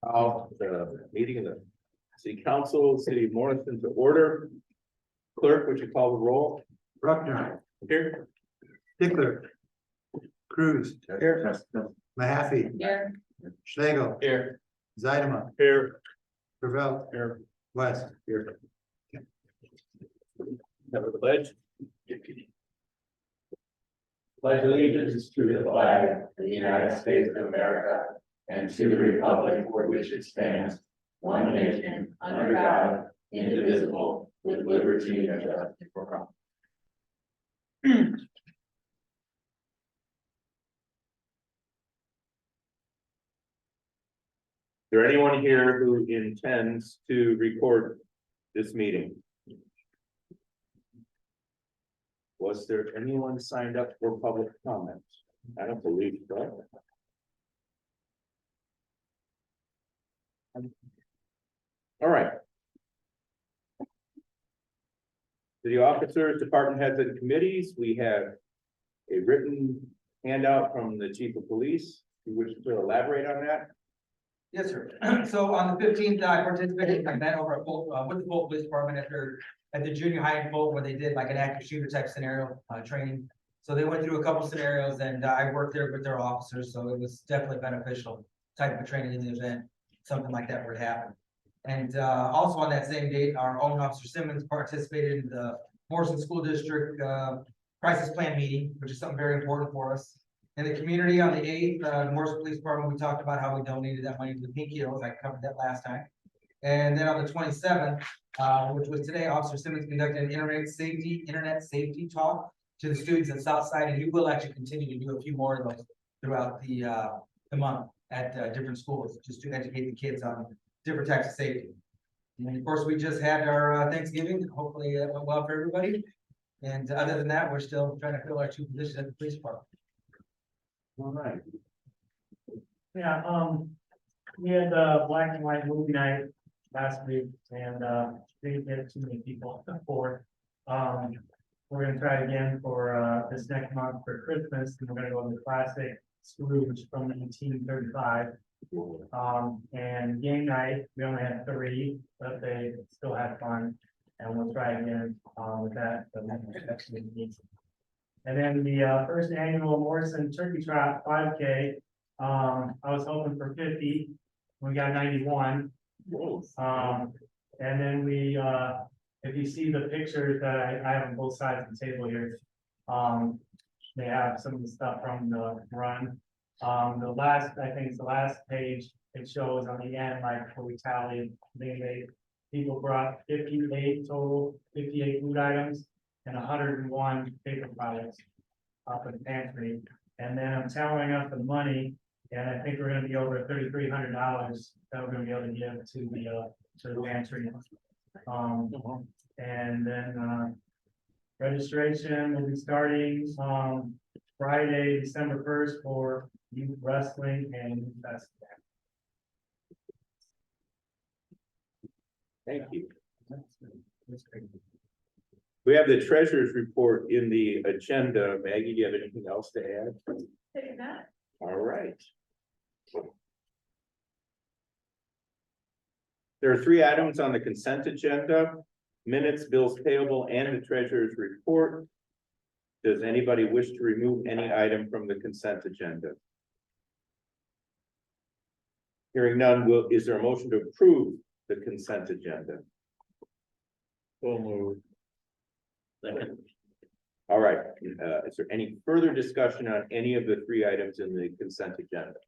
The meeting of the city council, city of Morrison to order. Clerk, would you call the roll? Bruckner, Here. Dickler, Cruz, Here. Mahaffey, Here. Schlegel, Here. Zeidema, Here. Gravel, Here. West. Here. Have a pledge. Pledge allegiance to the flag of the United States of America and to the republic for which it stands, one nation, under God, indivisible, with liberty and justice for all. Is there anyone here who intends to record this meeting? Was there anyone signed up for public comments? I don't believe so. All right. City officers, department heads and committees, we have a written handout from the chief of police. You wish to elaborate on that? Yes, sir. So on the 15th, I participated in an event over at Polk, with the Polk Police Department at the junior high in Polk, where they did like an active shooter type scenario training. So they went through a couple scenarios, and I worked there with their officers, so it was definitely beneficial type of training in the event something like that would happen. And also on that same date, our own Officer Simmons participated in the Morrison School District crisis plan meeting, which is something very important for us. In the community on the 8th, the Morrison Police Department, we talked about how we donated that money to the Pink Heroes. I covered that last time. And then on the 27th, which was today, Officer Simmons conducted an internet safety talk to the students at Southside, and he will actually continue to do a few more of those throughout the month at different schools, just to educate the kids on different types of safety. And of course, we just had our Thanksgiving. Hopefully it went well for everybody. And other than that, we're still trying to fill our 2 positions at the police department. All right. Yeah, we had black and white movie night last week and didn't get too many people for. We're gonna try again for this next month for Christmas, and we're gonna go to the classic Scrooge from 1835. And game night, we only had 3, but they still had fun, and we'll try again with that. And then the first annual Morrison Turkey Trot 5K, I was hoping for 50, we got 91. And then we, if you see the pictures that I have on both sides of the table here, they have some of the stuff from the run. The last, I think it's the last page, it shows on the end, like, where we tallied, people brought 58 total, 58 food items, and 101 paper products up in the pantry. And then I'm tallying up the money, and I think we're gonna be over $3,300 that we're gonna be able to give to the pantry. And then registration will be starting Friday, December 1st for youth wrestling and youth basketball. Thank you. We have the treasurer's report in the agenda. Maggie, do you have anything else to add? Take that. All right. There are 3 items on the consent agenda: minutes, bills payable, and the treasurer's report. Does anybody wish to remove any item from the consent agenda? Hearing none, is there a motion to approve the consent agenda? So moved. Second. All right, is there any further discussion on any of the 3 items in the consent agenda?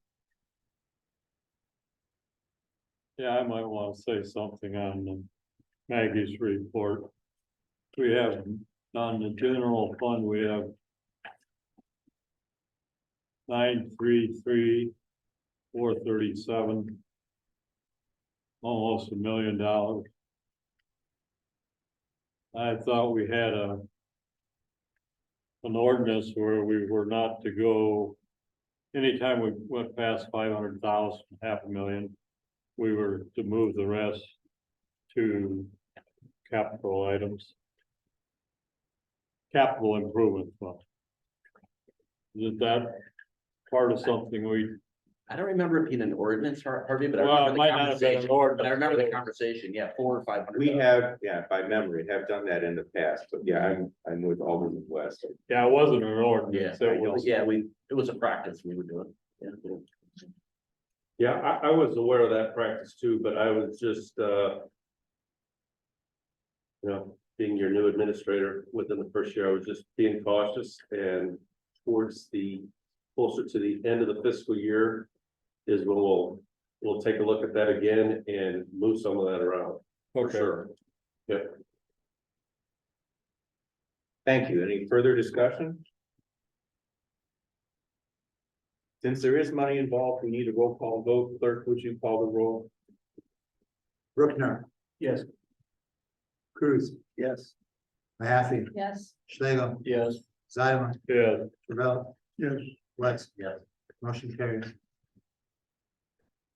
Yeah, I might want to say something on Maggie's report. We have, on the general fund, we have 933,437, almost $1 million. I thought we had an ordinance where we were not to go, anytime we went past 500,000, $500,000, we were to move the rest to capital items. Capital improvement fund. Isn't that part of something we I don't remember it being an ordinance, Harvey, but I Well, it remember might the not have been an conversation. ordinance. But I remember the conversation, yeah, 400 or 500. We have, yeah, by memory, have done that in the past, but yeah, I'm with Alderman West. Yeah, it wasn't an Yeah, ordinance. It was. it was a practice we would do it. Yeah. Yeah, I was aware of that practice too, but I was just, being your new administrator within the first year, I was just being cautious and towards closer to the end of the fiscal year is when we'll take a look at that again and move some of that around, for Okay. sure. Yep. Thank you. Any further discussion? Since there is money involved, we need a roll call vote. Clerk, would you call the roll? Brookner, Yes. Cruz, Yes. Mahaffey, Yes. Schlegel, Yes. Zimmer, Yeah, Gravel. Yes. West. Yes. Motion carries.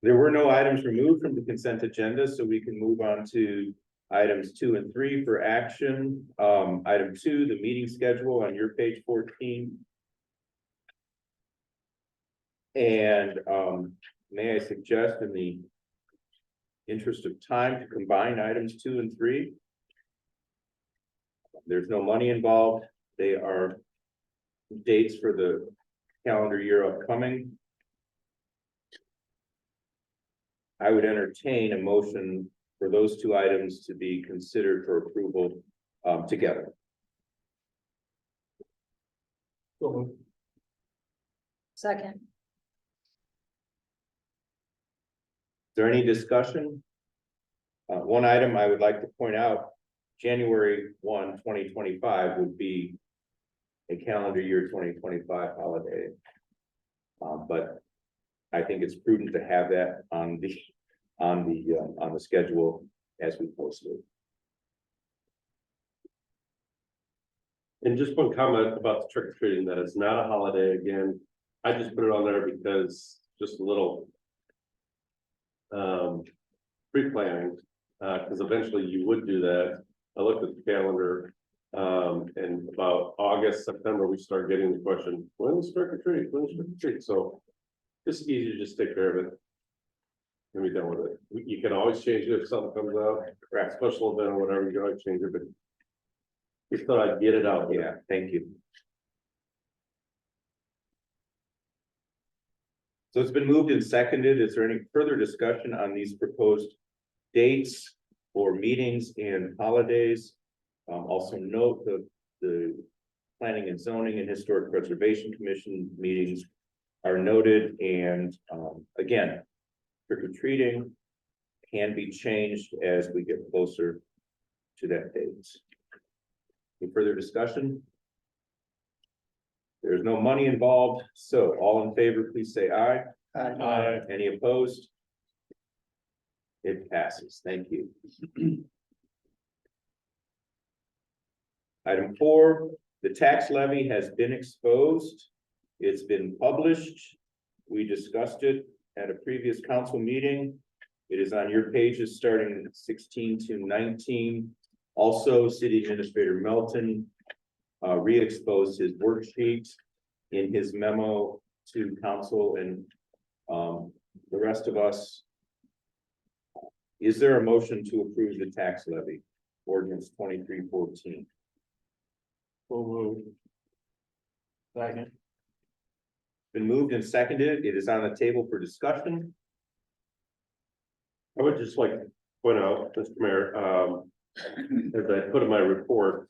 There were no items removed from the consent agenda, so we can move on to items 2 and 3 for action. Item 2, the meeting schedule on your page 14. And may I suggest, in the interest of time, to combine items 2 and 3? There's no money involved. They are dates for the calendar year upcoming. I would entertain a motion for those 2 items to be considered for approval together. Second. Is there any discussion? One item I would like to point out, January 1, 2025 would be a calendar year 2025 holiday. But I think it's prudent to have that on the schedule as we post it. And just one comment about the trick or treating, that it's not a holiday again. I just put it on there because just a little pre-planning, because eventually you would do that. I looked at the calendar, and about August, September, we start getting the question, when's trick or treat? When's trick or treat? So it's easy to just take care of it and be done with it. You can always change it if something comes out, a special event or whatever, you can always change it, but just thought I'd get it out there. Yeah, thank you. So it's been moved and seconded. Is there any further discussion on these proposed dates for meetings and holidays? Also note the Planning and Zoning and Historic Preservation Commission meetings are noted, and again, trick or treating can be changed as we get closer to that date. Any further discussion? There's no money involved, so all in favor, please say aye. Aye. Any opposed? It passes. Thank you. Item 4, the tax levy has been exposed. It's been published. We discussed it at a previous council meeting. It is on your pages starting 16 to 19. Also, City Administrator Melton re-exposed his worksheet in his memo to council and the rest of us. Is there a motion to approve the tax levy? Ordinance 2314. So moved. Second. Been moved and seconded. It is on the table for discussion. I would just like to point out, Mr. Mayor, as I put in my report,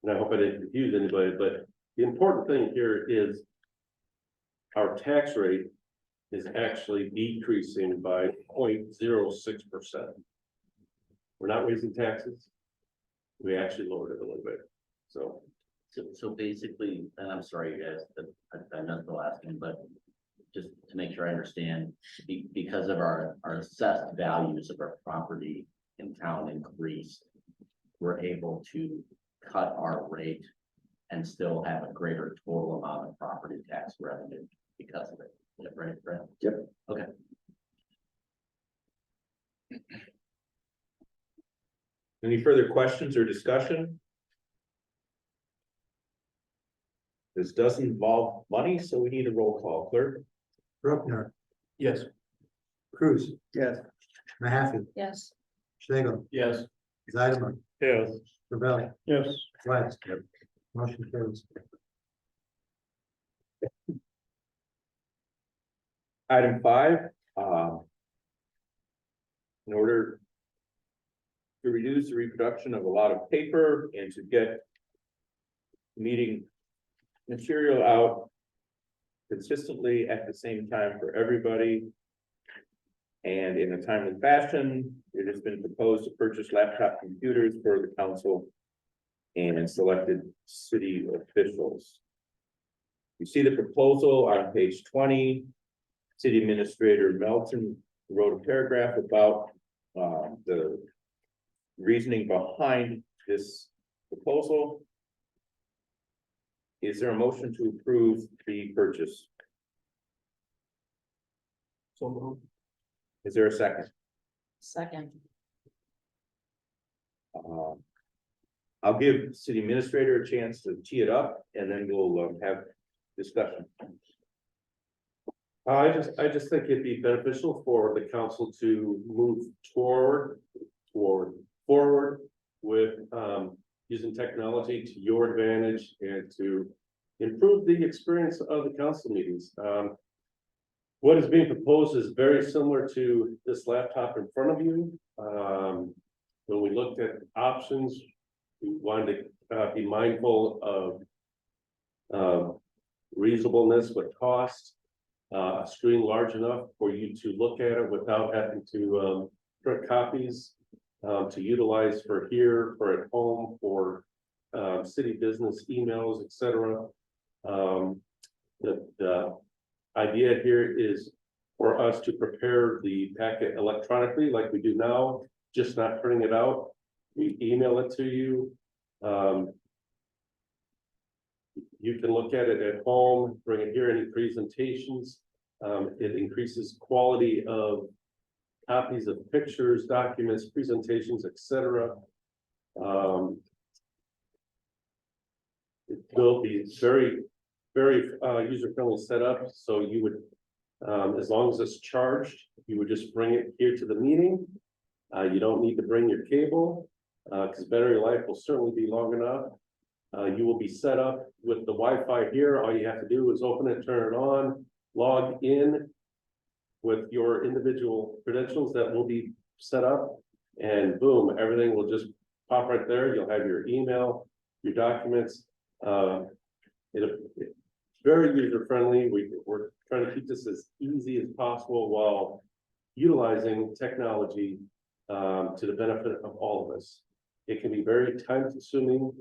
and I hope I didn't confuse anybody, but the important thing here is our tax rate is actually decreasing by 0.06%. We're not raising taxes. We actually lowered it a little bit, so. So basically, and I'm sorry, you guys, that I missed the last one, but just to make sure I understand, because of our assessed values of our property in town increased, we're able to cut our rate and still have a greater total amount of property tax revenue because of it. Is that right, Brett? Yep. Okay. Any further questions or discussion? This does involve money, so we need a roll call. Clerk? Brookner, Yes. Cruz. Yes. Mahaffey, Yes. Schlegel, Yes. Zeiderman, Yes. Lavelle, Yes. West. Motion carries. Item 5, in order to reduce the reproduction of a lot of paper and to get meeting material out consistently at the same time for everybody and in a timely fashion, it has been proposed to purchase laptop computers for the council and selected city officials. You see the proposal on page 20. City Administrator Melton wrote a paragraph about the reasoning behind this proposal. Is there a motion to approve the purchase? So moved. Is there a second? Second. I'll give city administrator a chance to tee it up and then we'll have discussion. I just think it'd be beneficial for the council to move forward with using technology to your advantage and to improve the experience of the council meetings. What is being proposed is very similar to this laptop in front of you. When we looked at options, we wanted to be mindful of reasonableness with cost. A screen large enough for you to look at it without having to print copies to utilize for here, for at home, for city business emails, etc. The idea here is for us to prepare the packet electronically like we do now, just not printing it out. We email it to you. You can look at it at home, bring it here, any presentations. It increases quality of copies of pictures, documents, presentations, etc. It will be very user-friendly setup, so you would, as long as it's charged, you would just bring it here to the meeting. You don't need to bring your cable, because battery life will certainly be long enough. You will be set up with the Wi-Fi here. All you have to do is open it, turn it on, log in with your individual credentials that will be set up, and boom, everything will just pop right there. You'll have your email, your documents. It's very user-friendly. We're trying to keep this as easy as possible while utilizing technology to the benefit of all of us. It can be very time-consuming.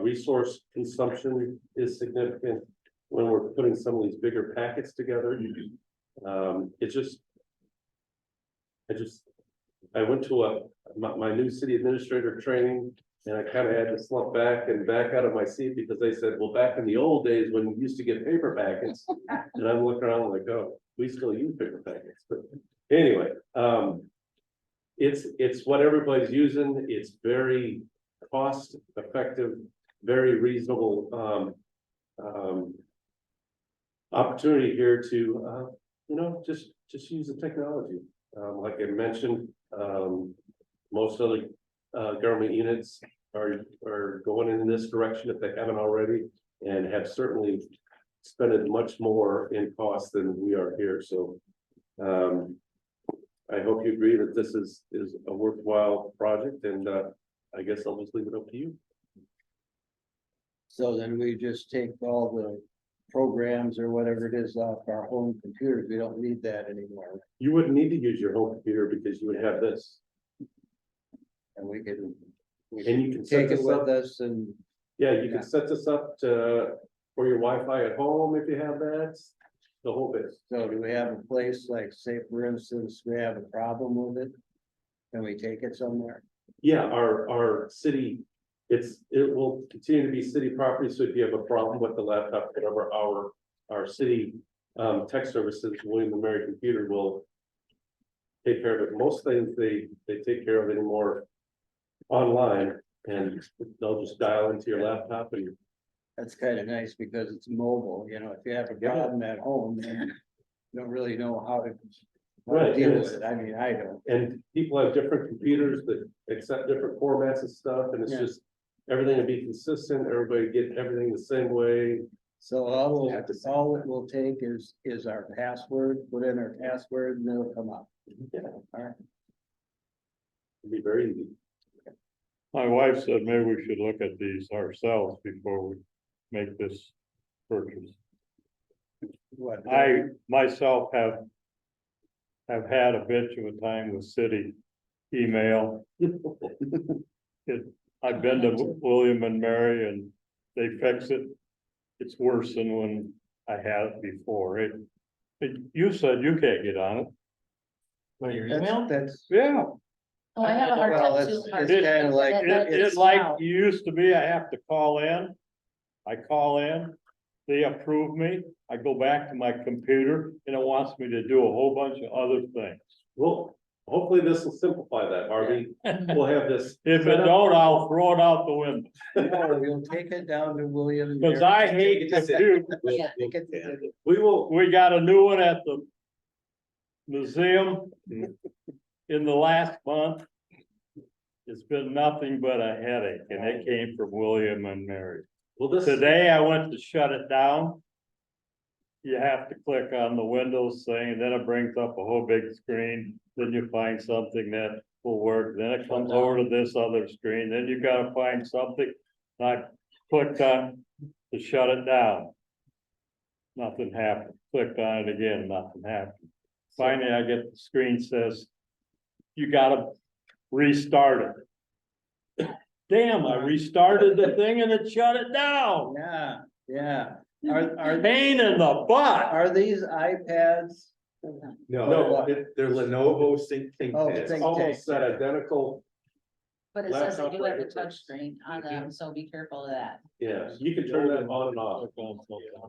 Resource consumption is significant when we're putting some of these bigger packets together. I went to my new city administrator training, and I kind of had to slump back out of my seat because they said, well, back in the old days when we used to get paper packets, and I'm looking around like, oh, we still use paper packets. But anyway, it's what everybody's using. It's very cost effective, very reasonable opportunity here to just use the technology. Like I mentioned, most other government units are going in this direction if they haven't already, and have certainly spent much more in cost than we are here. So I hope you agree that this is a worthwhile project, and I guess I'll just leave it up to you. So then we just take all the programs or whatever it is off our home computers. We don't need that anymore. You wouldn't need to use your home computer because you would have this. And we can And you can set take it this with up. us and Yeah, you can set this up for your Wi-Fi at home if you have that, the whole bit. so do we have a place like, say, for instance, we have a problem with it? Can we take it somewhere? Yeah, our city, it will continue to be city property, so if you have a problem with the laptop, whatever, our city tech services, William and Mary Computer will take care of it. Most things they take care of anymore online, and they'll just dial into your laptop and That's kind of nice because it's mobile, if you have a problem at home, then don't really know how to Right, deal and with it. I mean, I don't. And people have different computers that accept different formats and stuff, and it's Yeah. just, everything will be consistent, everybody get everything the same way. So all, Have to say. all it will take is our password, put in our password and it'll come up. It'll All right. be very easy. My wife said maybe we should look at these ourselves before we make this purchase. What? I myself have had a bitch of a time with city email. I've been to William and Mary and they fix it. It's worse than when I had it before. You said you can't get on it. That's, Yeah. Oh, I have a hard well, time it's too. kind of like, It's like you used to be, I have to call in. I call in, they approve me, I go back to my computer and it wants me to do a whole bunch of other things. Well, hopefully this will simplify that, Harvey. We'll have this. If it don't, I'll throw it out the window, no, you'll take it down to William. and cause Mary. I hate computers. Yeah. Take it to- We will, We got a new one at the museum in the last month. It's been nothing but a headache and it came from William and Mary. well, this. Today I went to shut it down. You have to click on the Windows thing, and then it brings up a whole big screen, then you find something that will work, then it comes over to this other screen, then you gotta find something. And I clicked on to shut it down. Nothing happened, clicked on it again, nothing happened. Finally, I get the screen says, you gotta restart it. Damn, I restarted the thing and it shut it down. Yeah, yeah. Are Pain in the butt. these iPads? No, they're Lenovo ThinkPads. Oh, It's Think almost Tank. that identical, But it says they laptop do have a breaker. touch screen on them, so be careful of that. yeah, you can turn that on and off.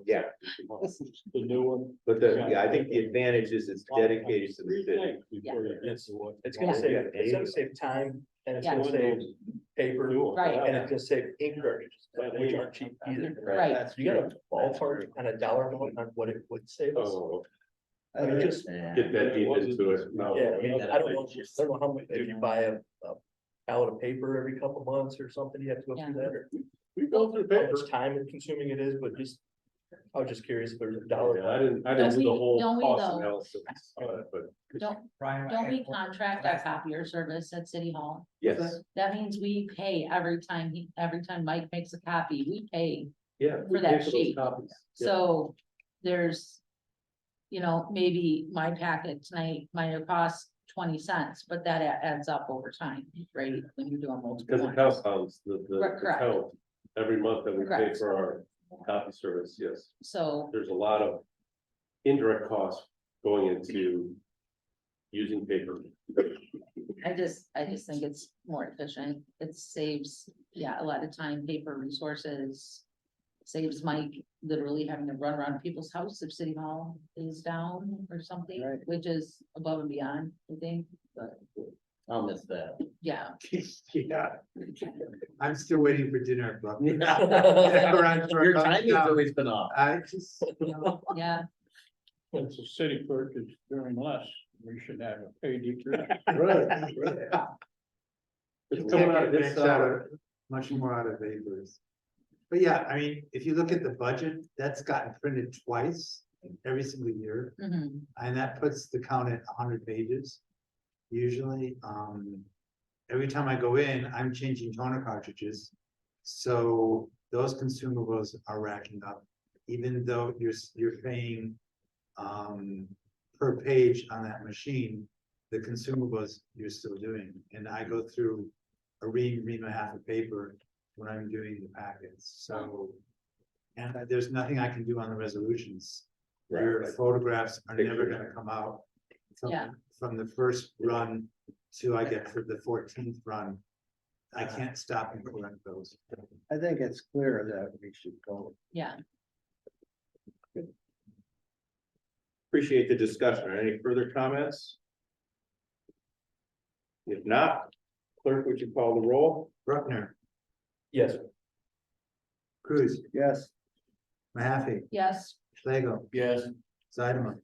Yeah, The new one. but I think the advantage is it's dedicated to the city. It's gonna save time and it's gonna Yeah. save paper. Right. And it's gonna save ink cartridges, which aren't cheap either. Right. You got a ballpark on a dollar amount on what it would save us? Oh, I mean, just, get that deep into it. No. yeah, I mean, I don't know how much, if you buy a pallet of paper every couple months or something, you have to go through that, or We go through how paper. much time and consuming it is, but just, I was just curious if there's a Yeah, dollar. I didn't do Don't the we- whole don't we cost though? analysis, but Don't we contract our copier service at City Hall? Yes, That means we pay every time Mike makes a copy, we pay. yeah. we For that pay those sheet. copies. Yeah. So there's, maybe my packet tonight might have cost 20 cents, but that adds up over time, right? When you're doing multiple. Because it ones. compounds the Correct. count every month that we pay Correct. for our copy service, yes. So, There's a lot of indirect costs going into using paper. I just think it's more efficient. It saves, a lot of time, paper resources. Saves Mike literally having to run around people's house if City Hall is down or something, Right. which is above and beyond, I think, but I'll miss that. yeah. Yeah, I'm still waiting for dinner, bro. Your Your timing's always been off. I just, Yeah, It's a city clerk is doing less, we should have a paid decrease. Right. It's coming out of his salary. much more out of vapors. But yeah, I mean, if you look at the budget, that's gotten printed twice every single year, mhm, and that puts the count at 100 pages. Usually, every time I go in, I'm changing toner cartridges. So those consumables are racking up, even though you're paying per page on that machine, the consumables you're still doing, and I go through a ream and a half of paper when I'm doing the packets, so. And there's nothing I can do on the resolutions. Your photographs are never Pictures. gonna come out. Yeah. From the first run to I get to the 14th run. I can't stop and correct those. I think it's clear that we should go. yeah. appreciate the discussion. Any further comments? If not, clerk, would you call the roll? Bruckner, Yes. Cruz, Yes, Mahaffey, Yes, Schlegel, Yes. Zeidemann,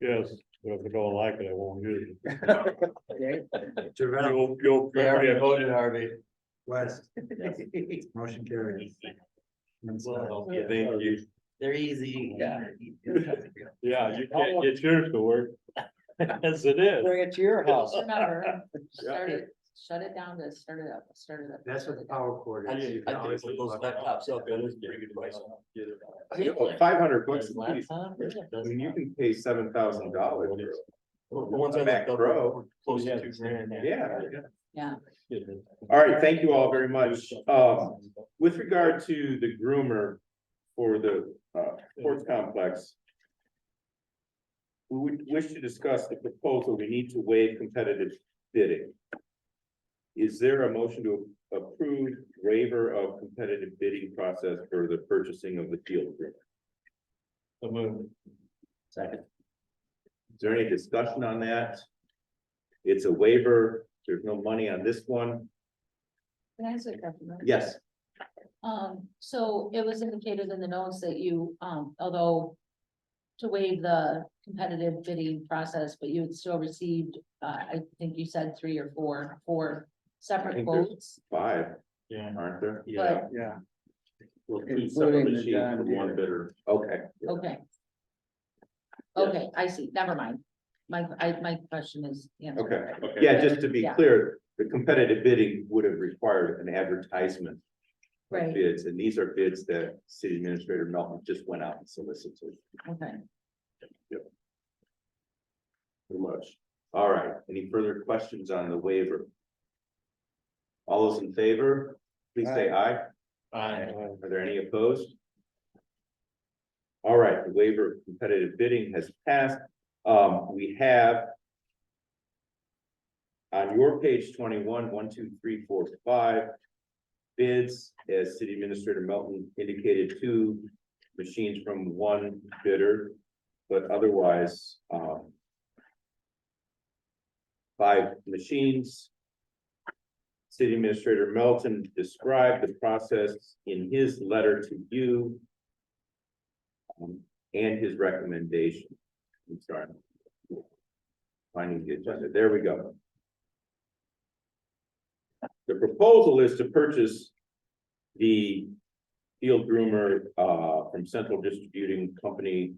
Yes, but if I don't like it, I won't use it. Javelle, You'll. They already voted, Harvey. West, motion carries. Well, Yeah, thank you. they're easy, yeah. Yeah, you can't get yours to work. As it is. Bring it to your house. Just remember, shut it down to start it up, start it up. That's what the power cord I is. think You can always with those plug it. laptops up, that is pretty good price. $500 a piece. Laptop? I mean, you can pay $7,000. The ones I Mac looked up Pro. were close to $2,000. Yeah. Yeah, All right, thank you all very much. With regard to the groomer for the sports complex. We would wish to discuss the proposal. We need to waive competitive bidding. Is there a motion to approve waiver of competitive bidding process for the purchasing of the field groomer? Second. Is there any discussion on that? It's a waiver. There's no money on this one. can I answer a question? Yes, So it was indicated in the notes that you, although to waive the competitive bidding process, but you had still received, I think you said 3 or 4 I separate think there's quotes. 5, Yeah. aren't there? Yeah, Yeah, well, 2 Including separate the machines John from one Deere. bidder. Okay. Okay. Okay, I see, never mind. My question is. answered Okay. already. Yeah, just to be Yeah. clear, the competitive bidding would have required an advertisement. of Right. Bids, and these are bids that City Administrator Melton just went out and solicited. Okay, Pretty much. All right, any further questions on the waiver? All those in favor, please say aye. Are there any opposed? All right, the waiver of competitive bidding has passed. We have on your page 21, 1, 2, 3, 4, 5 bids, as City Administrator Melton indicated, 2 machines from 1 bidder, but otherwise, 5 machines. City Administrator Melton described the process in his letter to you. And his recommendation. I'm sorry. Finding the agenda, there we go. The proposal is to purchase the field groomer from Central Distributing Company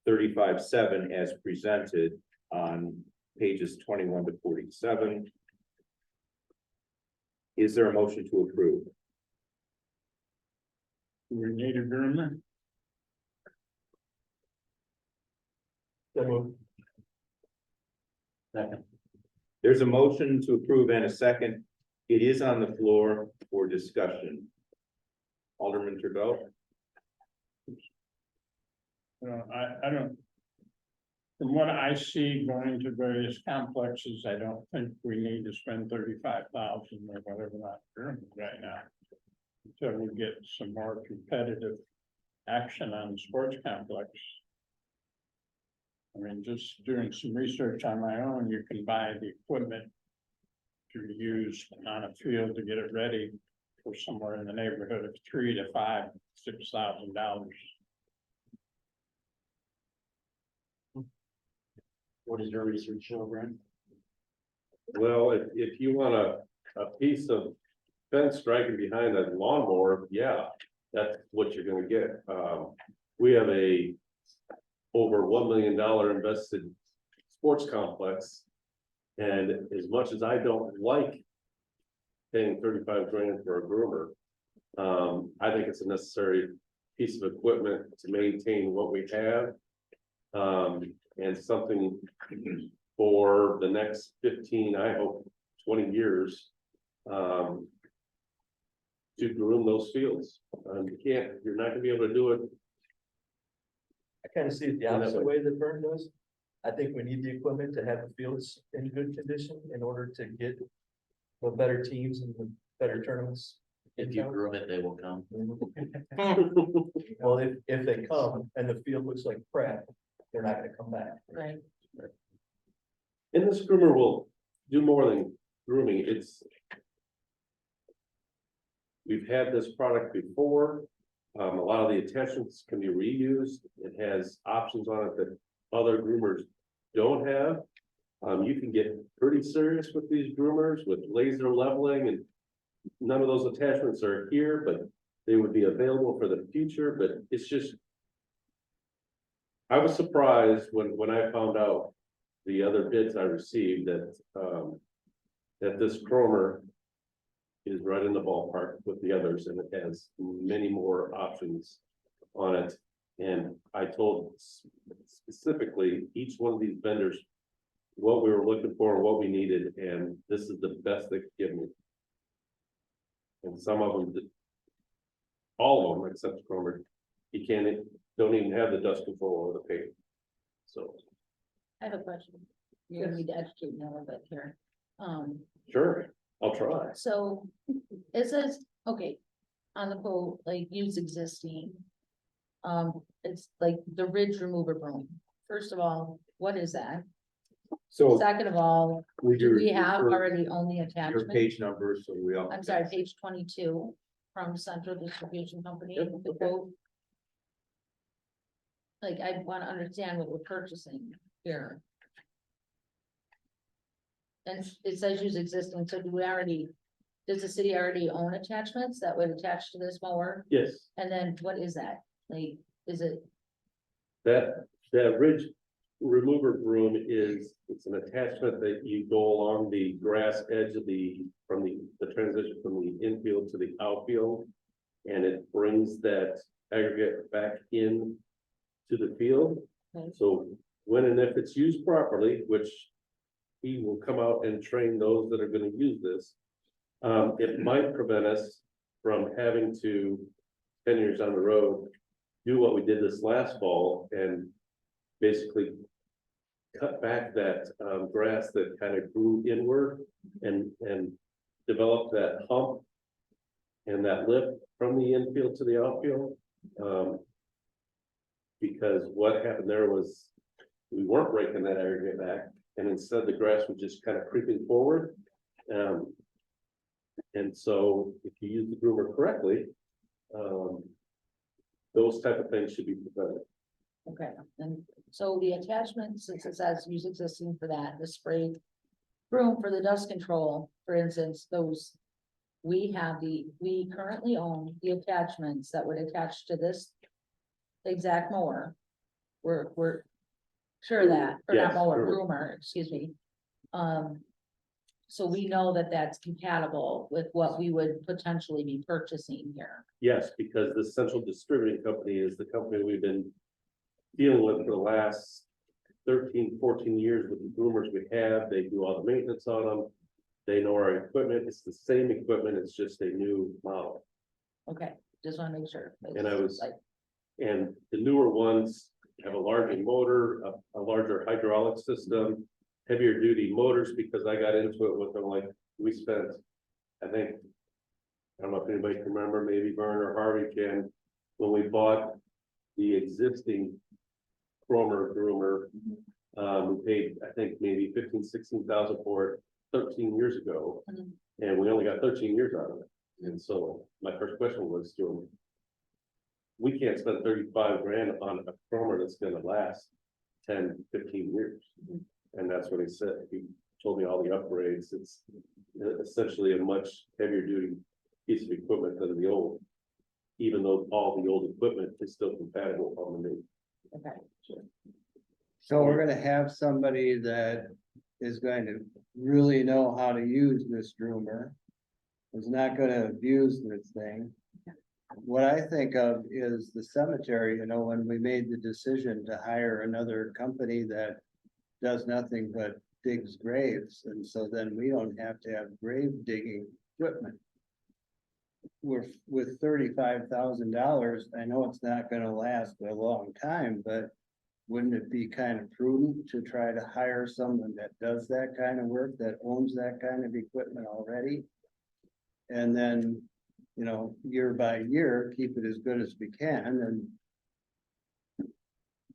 35-7 as presented on pages 21 to 47. Is there a motion to approve? We need a groomer. So moved. Second. There's a motion to approve and a second. It is on the floor for discussion. Alderman Trudeau? I don't. From what I see going to various complexes, I don't think we need to spend 35,000 or whatever that right now. Until we get some more competitive action on the sports complex. I mean, just doing some research on my own, you can buy the equipment to use on a field to get it ready for somewhere in the neighborhood of $3,000 to $6,000. What does your research show, Brent? Well, if you want a piece of fence striking behind a lawnmower, yeah, that's what you're gonna get. We have over $1 million invested sports complex. And as much as I don't like paying 35 grand for a groomer, I think it's a necessary piece of equipment to maintain what we have. And something for the next 15, I hope 20 years. To groom those fields. You're not gonna be able to do it. I kind of see it the opposite way that Vern does. I think we need the equipment to have the fields in good condition in order to get the better teams and the better tournaments. If you groom it, they will come. Well, if they come and the field looks like crap, they're not gonna come back. right. And this groomer will do more than grooming. We've had this product before. A lot of the attachments can be reused. It has options on it that other groomers don't have. You can get pretty serious with these groomers with laser leveling, and none of those attachments are here, but they would be available for the future, but it's just. I was surprised when I found out the other bids I received that, that this Cromer is right in the ballpark with the others, and it has many more options on it. And I told specifically each one of these vendors what we were looking for, what we needed, and this is the best they could give me. And some of them, all of them except Cromer, you don't even have the dust control or the paint. So, I have a question. You're gonna need to educate me a little bit here. sure, I'll try. So it says, okay, on the quote, like use existing. It's like the ridge remover broom. First of all, what is that? So Second of all, we do do. we have refer already only Your attachment? page numbers, so we all. I'm sorry, page 22 from Central Distribution Company, Yep, the okay. quote. Like, I wanna understand what we're purchasing here. And it says use existing, so do we already, does the city already own attachments that would attach to this mower? Yes, And then what is that? Like, is it, that ridge remover broom it's an attachment that you go along the grass edge of the transition from the infield to the outfield. And it brings that aggregate back in to the field. Okay. So when and if it's used properly, which he will come out and train those that are gonna use this. It might prevent us from having to, 10 years down the road, do what we did this last fall and basically cut back that grass that kind of grew inward and develop that hump and that lift from the infield to the outfield. Because what happened there was we weren't breaking that aggregate back, and instead the grass was just kind of creeping forward. And so if you use the groomer correctly, those type of things should be prevented. okay, and so the attachment, since it says use existing for that, the spray broom for the dust control, for instance, those. We currently own the attachments that would attach to this exact mower. We're sure of that, or not Yes, mower, sure. groomer, excuse me. So we know that that's compatible with what we would potentially be purchasing here. Yes, because the Central Distributing Company is the company we've been dealing with for the last 13, 14 years with the groomers we have. They do all the maintenance on them. They know our equipment. It's the same equipment. It's just a new model. Okay, just wanna make sure. And I was- Like, And the newer ones have a larger motor, a larger hydraulic system, heavier duty motors, because I got into it with them, like, we spent, I think, I don't know if anybody can remember, maybe Vern or Harvey can, when we bought the existing Cromer groomer, we paid, I think, maybe 15, 16,000 for it 13 years ago. Mhm. And we only got 13 years out of it. And so my first question was to him, we can't spend 35 grand on a Cromer that's gonna last 10, 15 years. Mhm. And that's what he said. He told me all the upgrades. It's essentially a much heavier duty piece of equipment than the old. Even though all the old equipment is still compatible on the new. okay, So we're gonna have somebody that is going to really know how to use this groomer. Is not gonna abuse this thing. What I think of is the cemetery, when we made the decision to hire another company that does nothing but digs graves, and so then we don't have to have grave digging equipment. With $35,000, I know it's not gonna last a long time, but wouldn't it be kind of prudent to try to hire someone that does that kind of work, that owns that kind of equipment already? And then, year by year, keep it as good as we can, and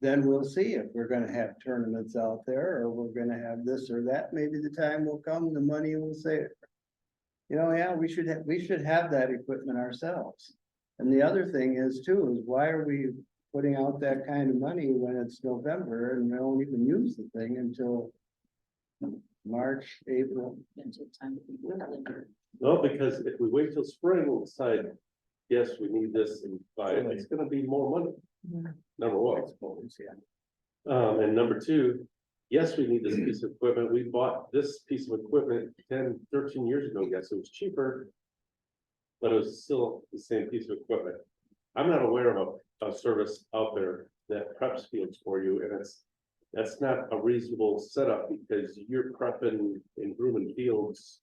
then we'll see if we're gonna have tournaments out there, or we're gonna have this or that. Maybe the time will come, the money will say, yeah, we should have that equipment ourselves. And the other thing is too, is why are we putting out that kind of money when it's November and they don't even use the thing until March, April. No, because if we wait till spring, we'll decide, yes, we need this and buy it, it's gonna be more money. Number one. And number two, yes, we need this piece of equipment. We bought this piece of equipment 10, 13 years ago. Yes, it was cheaper. But it was still the same piece of equipment. I'm not aware of a service out there that preps fields for you, and that's not a reasonable setup because you're prepping and grooming fields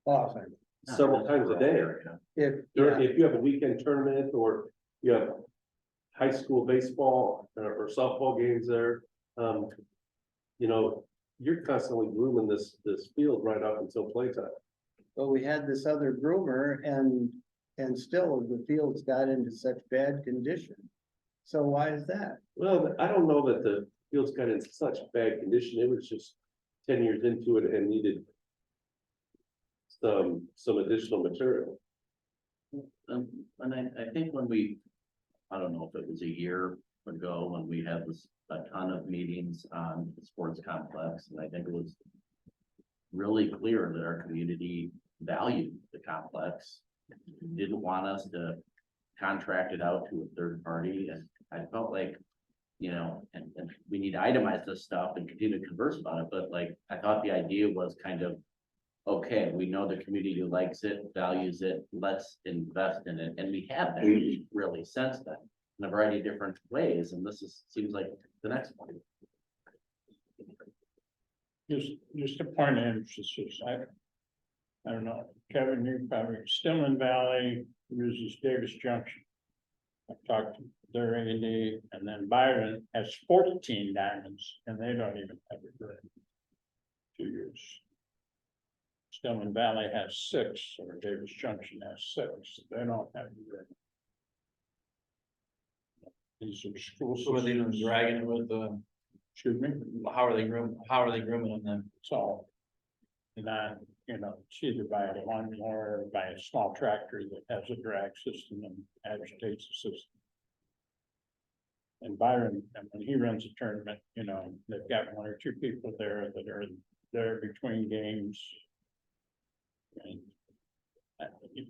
Often, several times a day. if, If you have a weekend tournament or you have high school baseball or softball games there, you know, you're constantly grooming this field right up until playtime. but we had this other groomer and still the fields got into such bad condition. So why is that? Well, I don't know that the fields got in such bad condition. It was just 10 years into it and needed some additional material. And I think when I don't know if it was a year ago when we had a ton of meetings on the sports complex, and I think it was really clear that our community valued the complex. Didn't want us to contract it out to a third party, and I felt like, you know, and we need to itemize this stuff and continue to converse about it, but like, I thought the idea was kind of, okay, we know the community likes it, values it, let's invest in it, and we have been really since then, in a variety of different ways, and seems like the next one. Just a point of emphasis, I don't know, Kevin, you probably, Stillman Valley uses Davis Junction. I've talked to their A&D, and then Byron has 14 diamonds, and they don't even have a grid. 2 years. Stillman Valley has 6, or Davis Junction has 6, they don't have a grid. These are school So are they even systems. dragging with the, Excuse me? how are they grooming them then? So. And then, you know, it's either by a lawnmower or by a small tractor that has a drag system and agitates the system. And Byron, and when he runs a tournament, you know, they've got 1 or 2 people there that are there between games. And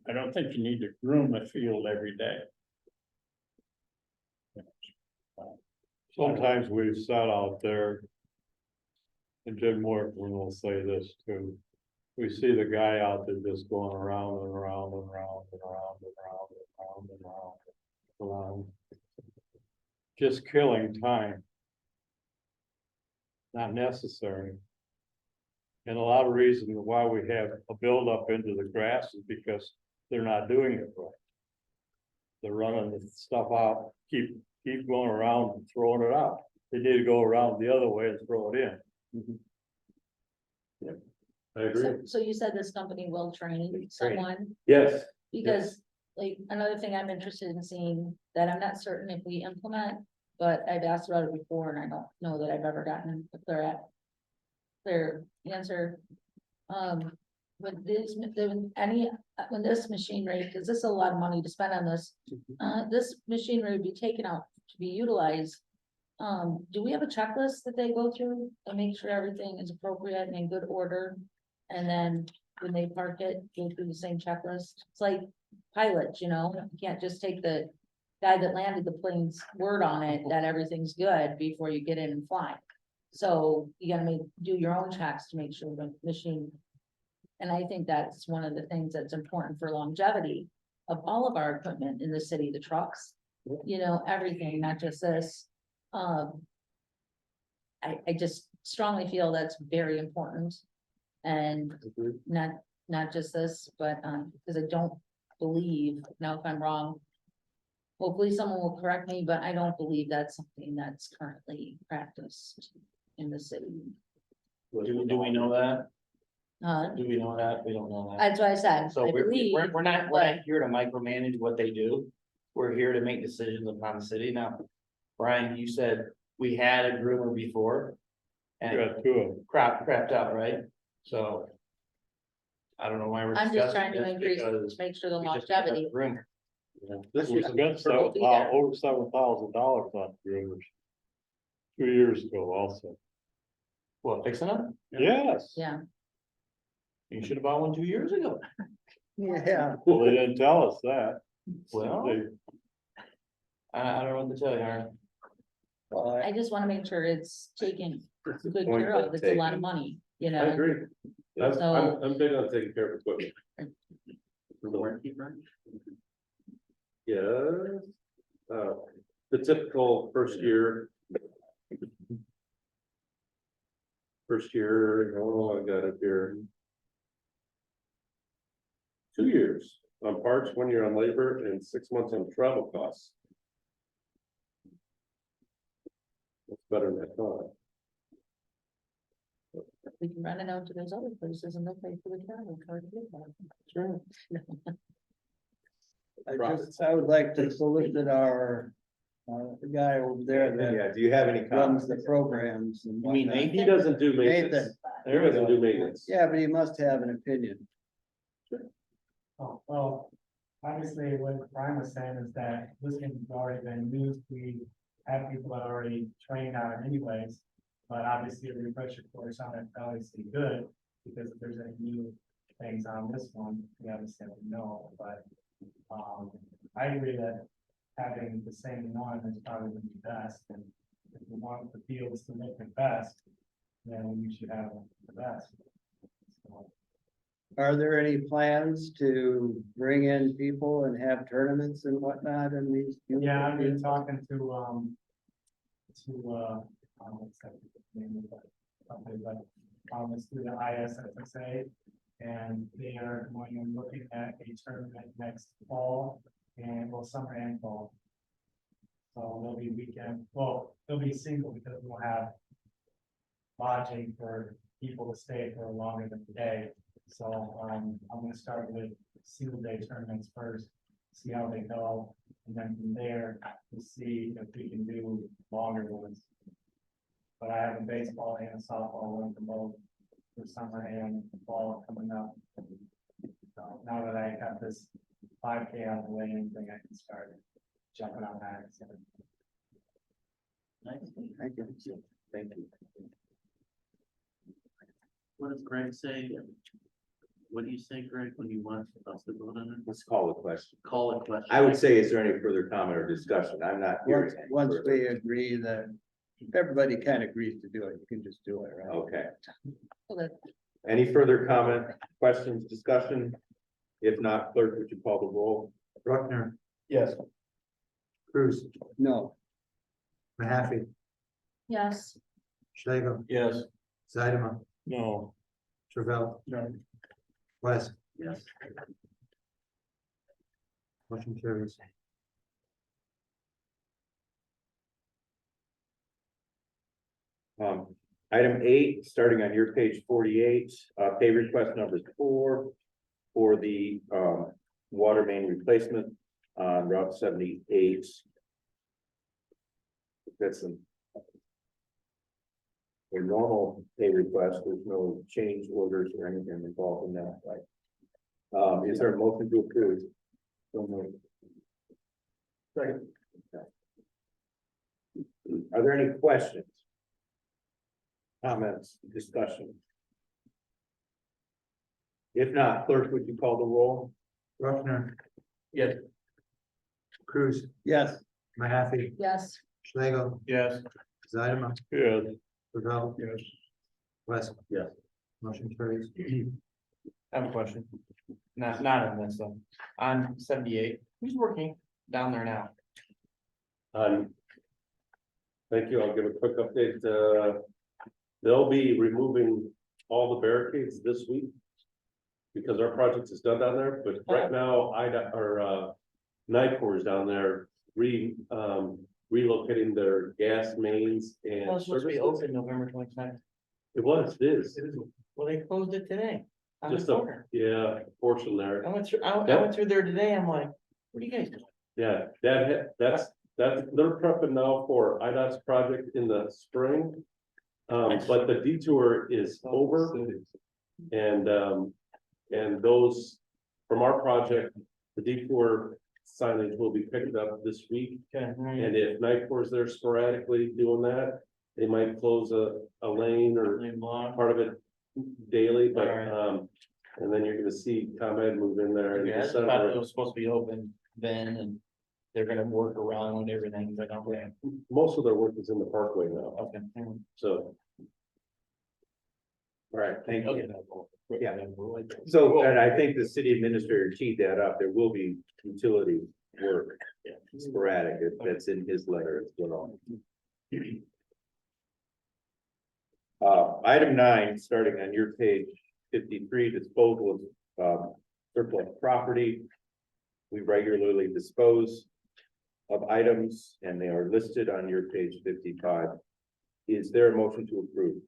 I don't think you need to groom a field every day. Sometimes we've sat out there. And Jim Morton will say this too. We see the guy out there just going around and around and around and around and around and around and around and around. Just killing time. Not necessary. And a lot of reasons why we have a buildup into the grass is because they're not doing it right. They're running the stuff out, keep going around and throwing it out. They need to go around the other way and throw it in. I agree. So you said this company will train someone, Yes, because like another thing I'm interested in seeing that I'm not certain if we implement, but I've asked about it before and I don't know that I've ever gotten a clear answer. With this, when this machinery, because this is a lot of money to spend on this, this machinery would be taken out to be utilized. Do we have a checklist that they go through to make sure everything is appropriate and in good order? And then when they park it, go through the same checklist? It's like pilots, you know, you can't just take the guy that landed the plane's word on it that everything's good before you get in and fly. So you gotta do your own checks to make sure the machine. And I think that's one of the things that's important for longevity of all of our equipment in the city, the trucks, you know, everything, not just this. I just strongly feel that's very important. And not just this, but, because I don't believe, now if I'm wrong, hopefully someone will correct me, but I don't believe that's something that's currently practiced in the city. Do we know that? Uh, Do we know that? We don't know that. that's what I said, So I believe, we're not here to micromanage what they do. We're here to make decisions upon the city. Now, Brian, you said we had a groomer before. We And got 2 of them. crapped out, right? So. I don't know why we're. I'm just discussing trying to this increase, because make sure the we just got a longevity. Groomer. This We was, spent over $7,000 on groomers. 2 years ago also. What, fixing it? Yes, Yeah, You should have bought one 2 years ago. Yeah, well, they didn't tell us that. Well, They, I don't know what to tell you, Aaron. well, I just wanna make sure it's taken It's a good point care well of. It's a lot taken. of money, you I know? agree. I'm, So- I'm big on taking care of equipment. Warranty, right? Yeah, the typical first year. First year, oh, I got it here. 2 years on parts, 1 year on labor, and 6 months on travel costs. That's better than I thought. We can run it out to those other places and they'll pay for the travel card. Sure. I would like to solicit our, the guy over there that yeah, do you have any runs comments? the programs and You mean whatnot. He doesn't do maintenance. Nathan, He doesn't do maintenance. yeah, but he must have an opinion. Oh, well, obviously what Brian was saying is that this has already been used, we have people that are already trained on it anyways. But obviously a refresher course on it obviously good, because if there's any new things on this one, we obviously have to know, but. I agree that having the same one is probably the best, and if we want the fields to look the best, then we should have the best. So, Are there any plans to bring in people and have tournaments and whatnot in these? yeah, I've been talking to, what's that name of that company, but, it's through the ISSA. And they are going and looking at a tournament next fall and, well, summer and fall. So there'll be weekend, well, there'll be single because we'll have lodging for people to stay for longer than a day. So, I'm gonna start with single day tournaments first, see how they go. And then from there, we'll see if we can do longer ones. But I have a baseball and a softball one for both for summer and fall coming up. So now that I got this 5K out of the way, anything I can start jumping on that. So, Thank you. Thank you. What does Greg say? What do you say, Greg, when you want us to vote on it? Let's call the question. Call it question. I would say, is there any further comment or discussion? I'm not hearing. any Once further. we agree that, if everybody kind of agrees to do it, you can just do it, right? Okay, So that- any further comment, questions, discussion? If not, clerk, would you call the roll? Bruckner, Yes. Cruz, No, Mahaffey, Yes, Schlegel, Yes. Zeidema, no, Travell. No. West. Yes. Motion carries. Item 8, starting on your page 48, pay request number 4 for the, water main replacement on Route 78. That's a normal pay request. There's no change orders or anything involved in that, right? Is there a motion to approve? So moved. Second. Are there any questions? Comments, discussion? If not, clerk, would you call the roll? Bruckner, Yes. Cruz, yes, Mahaffey, yes, Schlegel, Yes. Zeidema, yes, Travell. Yes. West. Yes. Motion carries. I have a question. Not on this, though. On 78, who's working down there now? Thank you. I'll give a quick update. They'll be removing all the barricades this week. Because our project is done down there, but right now, NICOR is down there relocating their gas mains and. It was supposed to be services. open November 29th. It is. Well, they closed it today. On the Just a, corner. yeah, portion there. I went through there today. I'm like, what are you guys doing? Yeah, that's, they're prepping now for IDOT's project in the spring. But the detour is over and those, from our project, the detour signage will be picked up this week. Okay. And if Nightcore's there sporadically doing that, they might close a lane or part of it daily, but, Alright. and then you're gonna see ComEd move in there in Yeah, I thought it December. was supposed to be open then and they're gonna work around everything, but okay. Most of their work is in the parkway now, Okay. so. All right, thank you. Okay. Yeah. So, and I think the city administrator teed that up. There will be utility work sporadic. That's in his letter as well. Item 9, starting on your page 53, disposal of surplus property. We regularly dispose of items and they are listed on your page 55. Is there a motion to approve?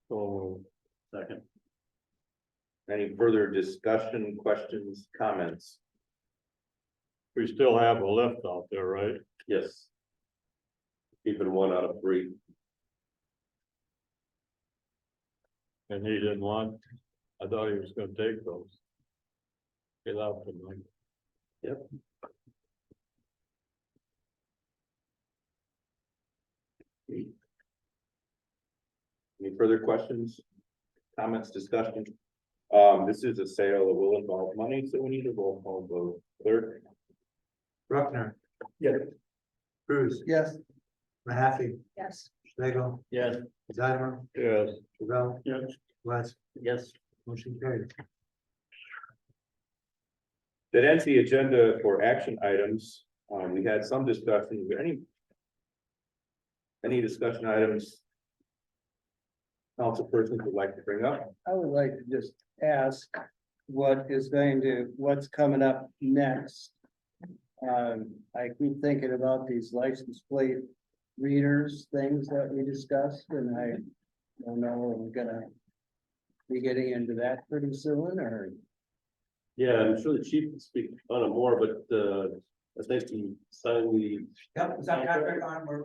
So, Second. Any further discussion, questions, comments? we still have a lift out there, right? Yes. Keeping 1 out of 3. And he didn't want, I thought he was gonna take those. He left them, like, Any further questions, comments, discussion? This is a sale that will involve money, so we need a roll call vote. Clerk? Bruckner. Yeah. Cruz. Yes, Mahaffey. Yes. Schlegel. Yes. Zimer. yes, Chevelle. Yes. West. Yes. Motion carried. That ends the agenda for action items. We had some discussion. Is there any discussion items council persons would like to bring up? I would like to just ask what's coming up next. I keep thinking about these license plate readers, things that we discussed, and I don't know, we're gonna be getting into that pretty soon, or? Yeah, I'm sure the chief can speak on it more, but, I think he signed the, Yep, it's on contract on, we're,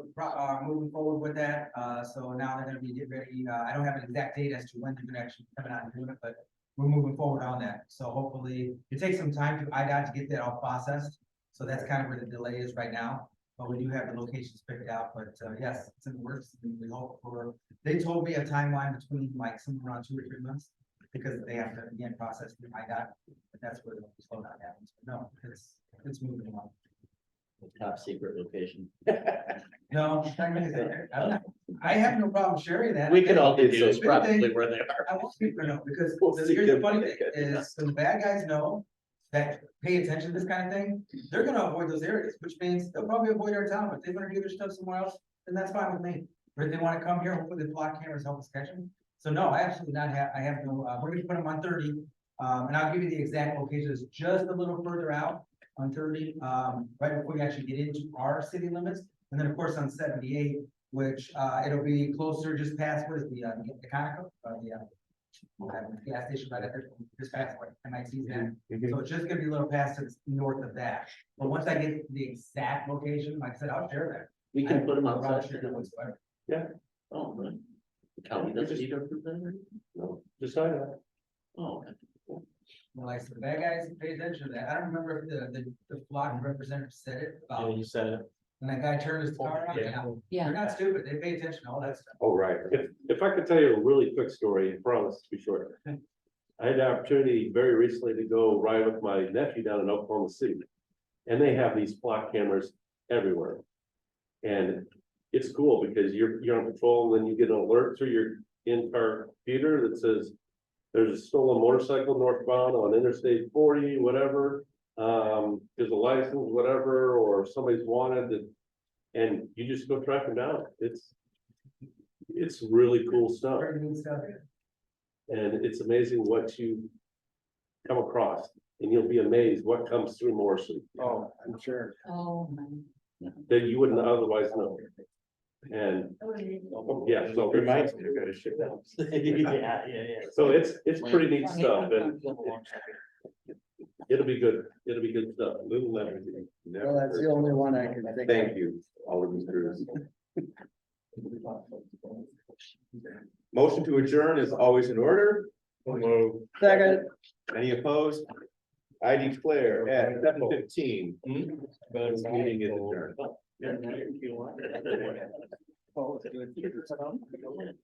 moving forward with that, so now they're gonna be getting ready, I don't have an exact date as to when they're gonna actually come out and do it, but we're moving forward on that, so hopefully, it takes some time to IDOT to get that all processed, so that's kind of where the delay is right now, but we do have the locations picked out, but, yes, it's in the works, and we hope for, they told me a timeline between like somewhere around 2 or 3 months, because they have to, again, process the IDOT, but that's where the slowdown happens, but no, it's moving along. Top secret location. No, I have no problem sharing that. We could all It's deduce a- probably where they are. I won't speak for no, because We'll see here's the them funny when thing they get is, the bad guys know that pay attention to this kind of thing, they're gonna avoid those areas, which means they'll probably avoid our town, but if they're gonna do their stuff somewhere else, then that's fine with me. Or if they wanna come here, hopefully the block cameras help us catch them. So no, I absolutely not have, I have no, we're gonna put them on 30, and I'll give you the exact locations just a little further out on 30, right before we actually get into our city limits. And then, of course, on 78, which, it'll be closer, just past, what is the Conoco, the gas station right there, just past what MIT's at. So it's just gonna be a little past to the north of that. But once I get the exact location, like I said, I'll share that. We can put them I'll outside. share that whatsoever. Oh, right. The county doesn't need to approve that? no, just sign it. Oh, okay. Well, like I said, the bad guys pay attention to that. I don't remember if the flock representative said it, Yeah, you said it. when that guy turned his car on, yeah. Yeah. They're not stupid, they pay attention to all that stuff. Oh, right. If I could tell you a really quick story, I promise to be short. I had the opportunity very recently to go ride with my nephew down in Oklahoma City. And they have these block cameras everywhere. And it's cool because you're on patrol and then you get an alert through your in-car computer that says there's a stolen motorcycle northbound on Interstate 40, whatever. There's a license, whatever, or somebody's wanted that, and you just go track them down. It's really cool stuff. Very neat stuff. And it's amazing what you come across, and you'll be amazed what comes through Morrison Oh, I'm sure. Oh, my. that you wouldn't otherwise know. And, yeah, so It reminds me, I gotta ship that. Yeah. so it's pretty neat stuff, and it'll be good, stuff. Little levity. Well, that's the only one I can think of. Thank you, Alderman Cruz. Motion to adjourn is always in order. Second. Any opposed? I declare at 7:15, this meeting is adjourned. Oh, it's good.